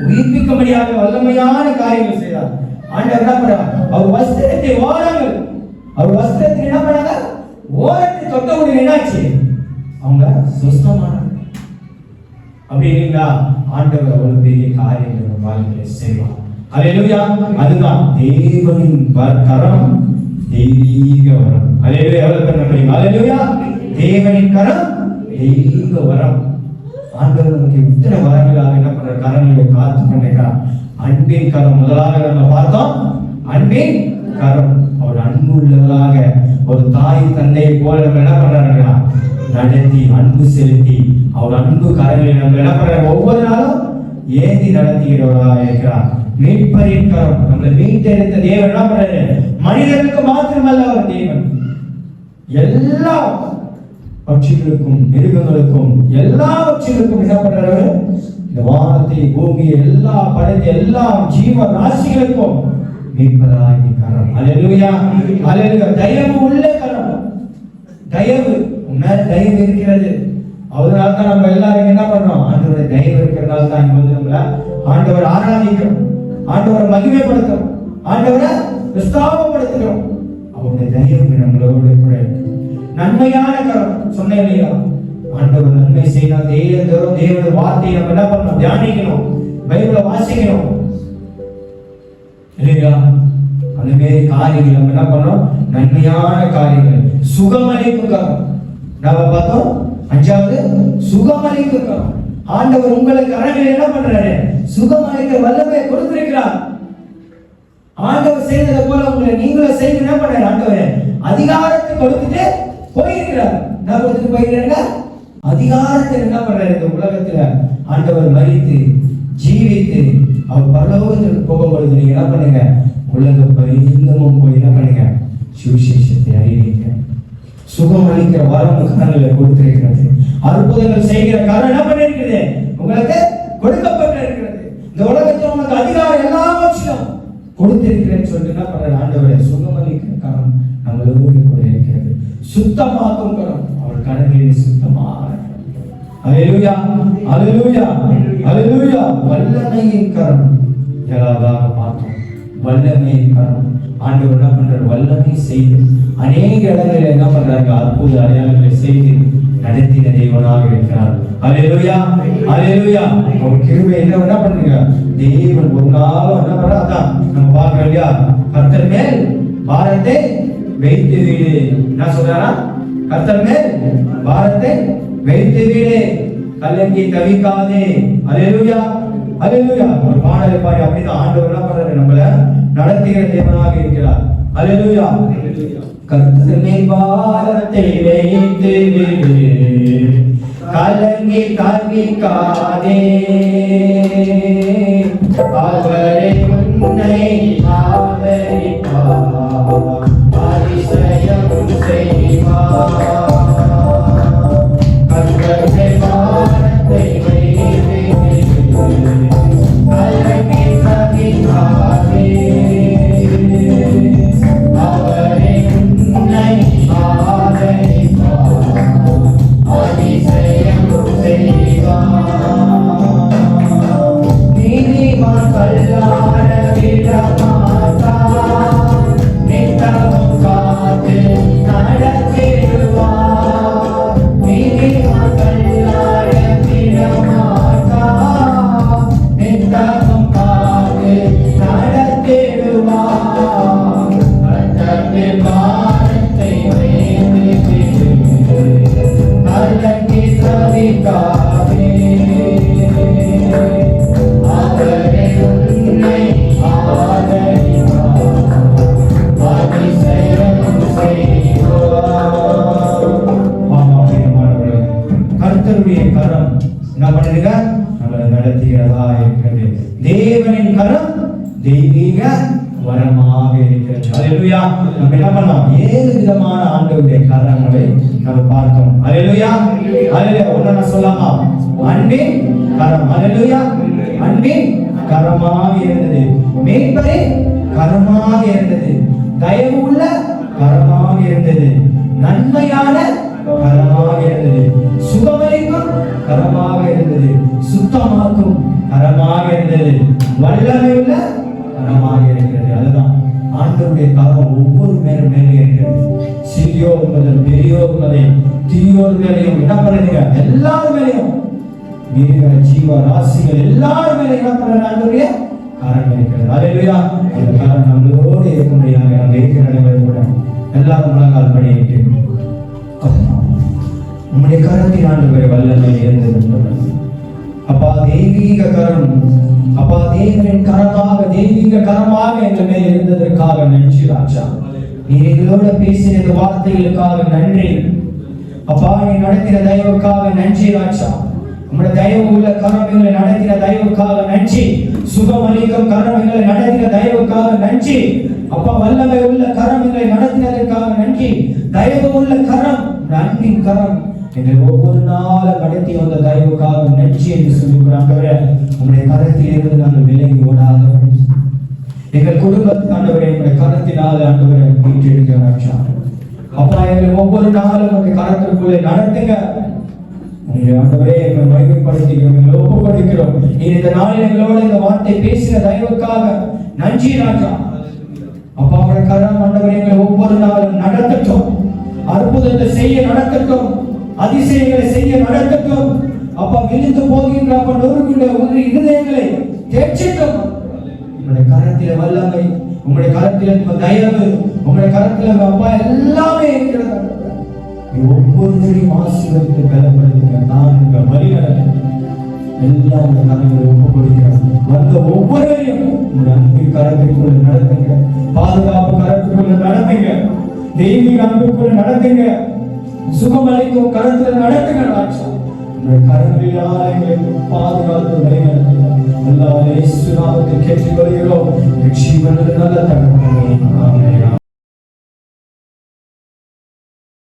A: உயிர்ப்பிக்கும்படியாக வல்லமையான காரியங்கள் செய்தார். ஆண்டவர் என்ன பண்றார்? அவர் வஸ்திரத்தை ஓரங்கள், அவர் வஸ்திரத்தை என்ன பண்ணாங்க? ஓரத்தை தொட்டவுடன் என்னாச்சு? அவங்க சுஸ்தமான. அப்படி இல்லைங்களா? ஆண்டவர் அவ்வளவு பெரிய காரியங்கள் வாழ்க்கையில செய்வார். அல்லேலூயா. அதுதான் தேவனின் கரம், தெய்வீக வரம். அல்லேலூயா. எவ்வளவு பேர் நம்புறீங்க? அல்லேலூயா. தேவனின் கரம், தெய்வீக வரம். ஆண்டவர் நமக்கு இத்தனை வரங்களாக என்ன பண்ற? கரங்களை காத்து கொண்டிருக்கிறார். அன்பின் கரம் முதலாக நம்ம பார்த்தோம். அன்பின் கரம். அவர் அன்பு உள்ளவராக ஒரு தாய் தந்தையை போல நம்ம என்ன பண்றாங்க? நடத்தி அன்பு செலுத்தி அவர் அன்பு கரங்களை நம்ம என்ன பண்றாங்க? ஒவ்வொரு நாளும் ஏந்தி நடத்துகிறவராக இருக்கிறார். மீட்பரின் கரம். நம்மளை மீட்டெடுத்த தேவன் என்ன பண்றாரு? மனிதனுக்கு மாத்திரமல்ல, அவர் தேவன் எல்லா பட்சிகளுக்கும் மிருகங்களுக்கும் எல்லாவற்றிற்கும் என்ன பண்றாரு? இந்த வானத்தை பூமியை எல்லா படைத்த எல்லா ஜீவ ராசிகளுக்கும் மீட்பராகி கரம். அல்லேலூயா, அல்லேலூயா. தயவு உள்ள கரம். தயவு மேல தயவு இருக்கிறது. அதனால தான் நம்ம எல்லாரும் என்ன பண்றோம்? ஆண்டவருடைய தயவு இருக்கிறதால தான் இங்க வந்து நம்மள ஆண்டவர் ஆராதிக்கிறோம், ஆண்டவரை மகிமைப்படுத்துறோம், ஆண்டவரை விஸ்தாபப்படுத்துகிறோம். அவருடைய தயவு நம்மளோட கூட நன்மையான கரம். சொன்னேன் இல்லையா? ஆண்டவர் நன்மை செய்யணும். தேவனுடைய வார்த்தையை நம்ம என்ன பண்ணணும்? தியானிக்கணும், பைபிளை வாசிக்கணும் இல்லையா? அந்த மாதிரி காரியங்கள் நம்ம என்ன பண்ணோம்? நன்மையான காரியங்கள். சுகமளிப்பு கரம் நம்ம பார்த்தோம். 5வது சுகமளிப்பு கரம். ஆண்டவர் உங்களுக்கு கரங்களை என்ன பண்றாரு? சுகமளிக்க வல்லமை கொடுத்திருக்கிறார். ஆண்டவர் செய்ததை போல உங்களை நீங்களும் செய்ய என்ன பண்ணாரு? ஆண்டவர் அதிகாரத்தை கொடுத்துட்டு போயிருக்கிறார். என்ன கொடுத்துட்டு போயிருக்காங்க? அதிகாரத்தை என்ன பண்றாரு? இந்த உலகத்துல ஆண்டவர் மரித்து ஜீவித்து அவர் பரலோகத்துக்கு போகும்பொழுது நீங்க என்ன பண்ணுங்க? உலக பரிந்தமும் போய் என்ன பண்ணுங்க? சுவிசேஷத்தை அறிவிங்க. சுகம் அளிக்கிற வரம் கரங்களை கொடுத்திருக்கிறது. அற்புதங்கள் செய்கிற கரம் என்ன பண்ணிருக்கிறது? உங்களுக்கு கொடுக்கப்பட்டிருக்கிறது. இந்த உலகத்தில் உங்களுக்கு அதிகாரம் எல்லாவற்றையும் கொடுத்திருக்கிறேன்னு சொல்லிட்டு என்ன பண்றாரு? ஆண்டவரை சுகம் அளிக்கிற கரம் நம்மளோடு கூட இருக்கிறது. சுத்தமாக்கும் கரம் அவர் கரங்களில் சுத்தமாக. அல்லேலூயா, அல்லேலூயா, அல்லேலூயா. வல்லமையின் கரம் ஏழாவதாக பார்த்தோம். வல்லமையின் கரம் ஆண்டவர் என்ன பண்றாரு? வல்லமை செய்து அநேக இடங்களில் என்ன பண்றாங்க? அற்புத அடையாளங்களை செய்து நடத்தின தேவனாக இருக்கிறார். அல்லேலூயா, அல்லேலூயா. ஒரு கிருபை என்ன பண்ணுங்க? தேவன் ஒரு நாளும் என்ன பண்றா? அதான் நம்ம பார்க்கிறோம் இல்லையா? கர்த்தர் மேல் பாரத்தை வைத்து வீடு. என்ன சொல்றாரா? கர்த்தர் மேல் பாரத்தை வைத்து வீடு, கலங்கி தவிக்காதே. அல்லேலூயா, அல்லேலூயா. ஒரு பாடலை பாடி அப்படிதான் ஆண்டவர் என்ன பண்றாரு? நம்மள நடத்துகிற தேவனாக இருக்கிறார். அல்லேலூயா. கர்த்தர் மேல் பாரத்தை வைத்து வீடு, கலங்கி தவிக்காதே, அவரே உன்னை ஆதரிப்பார், அதிசயம் செய்வார். கர்த்தர் மேல் பாரத்தை வைத்து கலங்கி தவிக்காதே, அவரே உன்னை ஆதரிப்பார், அதிசயம் செய்வார். நீதிமான் கல்லாட விடமாட்டார், நித்தமும் காத்து நடத்திடுவார். நீதிமான் கல்லாட விடமாட்டார், நித்தமும் காத்து நடத்திடுவார். கர்த்தர் பாரத்தை வைத்து கலங்கி தவிக்காதே, அவரே உன்னை ஆதரிப்பார், அதிசயம் செய்வார். கர்த்தருடைய கரம் என்ன பண்ணுங்க? நம்மளை நடத்துகிறதா இருக்கிறது. தேவனின் கரம் தெய்வீக வரமாக இருக்கிறது. அல்லேலூயா. நம்ம என்ன பண்ணலாம்? 7 விதமான ஆண்டவருடைய கரங்களை நம்ம பார்த்தோம். அல்லேலூயா, அல்லேலூயா. ஒண்ணு சொல்லலாமா? அன்பின் கரம். அல்லேலூயா. அன்பின் கரமாக இருந்தது, மேய்ப்பரே கரமாக இருந்தது, தயவு உள்ள கரமாக இருந்தது, நன்மையான கரமாக இருந்தது, சுகமளிக்கும் கரமாக இருந்தது, சுத்தமாக்கும் கரமாக இருந்தது, வல்லமை உள்ள கரமாக இருக்கிறது. அதுதான் ஆண்டவருடைய கரம் ஒவ்வொரு மேலும் மேலே இருக்கிறது. சிறியோர் முதல் பெரியோர் வரை தீயோர் மேலையும் என்ன பண்ணுறீங்க? எல்லாரும் மேலையும் மிருக ஜீவ ராசிகள் எல்லாரும் மேலே என்ன பண்ற? ஆண்டவருடைய கரம் இருக்கிறது. அல்லேலூயா. அந்த கரம் நம்மளோடு இருக்கும்படியாக நம்ம இருக்கிற இடங்களில் கூட எல்லாரும் முழங்கால் படியிட்டு நம்முடைய கரத்தின் ஆண்டவரை வல்லமை இருந்தது. அப்பா தெய்வீக கரம், அப்பா தேவனின் கரமாக தெய்வீக கரமாக எங்கள் மேல் இருந்ததற்காக நன்றி ராஜா. நீர் எங்களோட பேசின இந்த வார்த்தைகளுக்காக நன்றி அப்பா. நீ நடத்தின தயவுக்காக நன்றி ராஜா. உங்களுடைய தயவு உள்ள கரம் எங்களை நடத்தின தயவுக்காக நன்றி. சுகம் அளிக்கும் கரம் எங்களை நடத்தின தயவுக்காக நன்றி அப்பா. வல்லமை உள்ள கரம் எங்களை நடத்தினதற்காக நன்றி. தயவு உள்ள கரம், அன்பின் கரம் எங்களை ஒவ்வொரு நாளும் நடத்தி வந்த தயவுக்காக நன்றி என்று சொல்லுகிறாங்க. உங்களுடைய கரத்தில் இருந்து நாங்கள் விலகி ஓடாதபடி எங்கள் குடும்பத்தில் ஆண்டவரை எங்களுடைய கரத்தினால் ஆண்டவரை மீட்டெடுக்கிறார் அப்பா. எங்களை ஒவ்வொரு நாளும் உங்களுடைய கரத்திற்குள்ளே நடத்துங்க ஆண்டவரே. எங்களை மகிமைப்படுத்திக்கிறோம், எங்களை ஒப்புக்கொடுக்கிறோம். நீர் இந்த நாளில் எங்களோட இந்த வார்த்தை பேசின தயவுக்காக நன்றி ராஜா. அப்பா அவருடைய கரம் ஆண்டவரை எங்களை ஒவ்வொரு நாளும் நடத்தட்டும், அற்புதத்தை செய்ய நடத்தட்டும், அதிசயங்களை செய்ய நடத்தட்டும் அப்பா. விழுந்து போகின்ற அப்பா நொறுங்குள்ள ஒரு இருதயங்களை தேர்ச்சிட்டும். உங்களுடைய கரத்தில வல்லமை, உங்களுடைய கரத்தில தயவு, உங்களுடைய கரத்தில அப்பா எல்லாமே இருக்கிறது. ஒவ்வொருவரையும் ஆசீர்வதித்து பலப்படுத்துங்க. நான் உங்க வழி நடத்தும் எல்லாம் உங்க கரங்களை ஒப்பு கொடுக்கிறோம். வந்த ஒவ்வொருவரையும் உங்களுடைய அன்பின் கரத்துக்குள்ள நடத்துங்க, பாதுகாப்பு கரத்துக்குள்ள நடத்துங்க, தெய்வீக அன்புக்குள்ள நடத்துங்க, சுகமளிக்கும் கரத்துல நடத்துங்க. ராஜா உங்களுடைய கரங்களிலான எங்களுக்கு பாதுகாத்து வழிநடத்துங்க. எல்லா இயேசு நாமத்தில் கேட்டு வருகிறோம். ஜீவனுள்ள நல்ல தகப்பனே.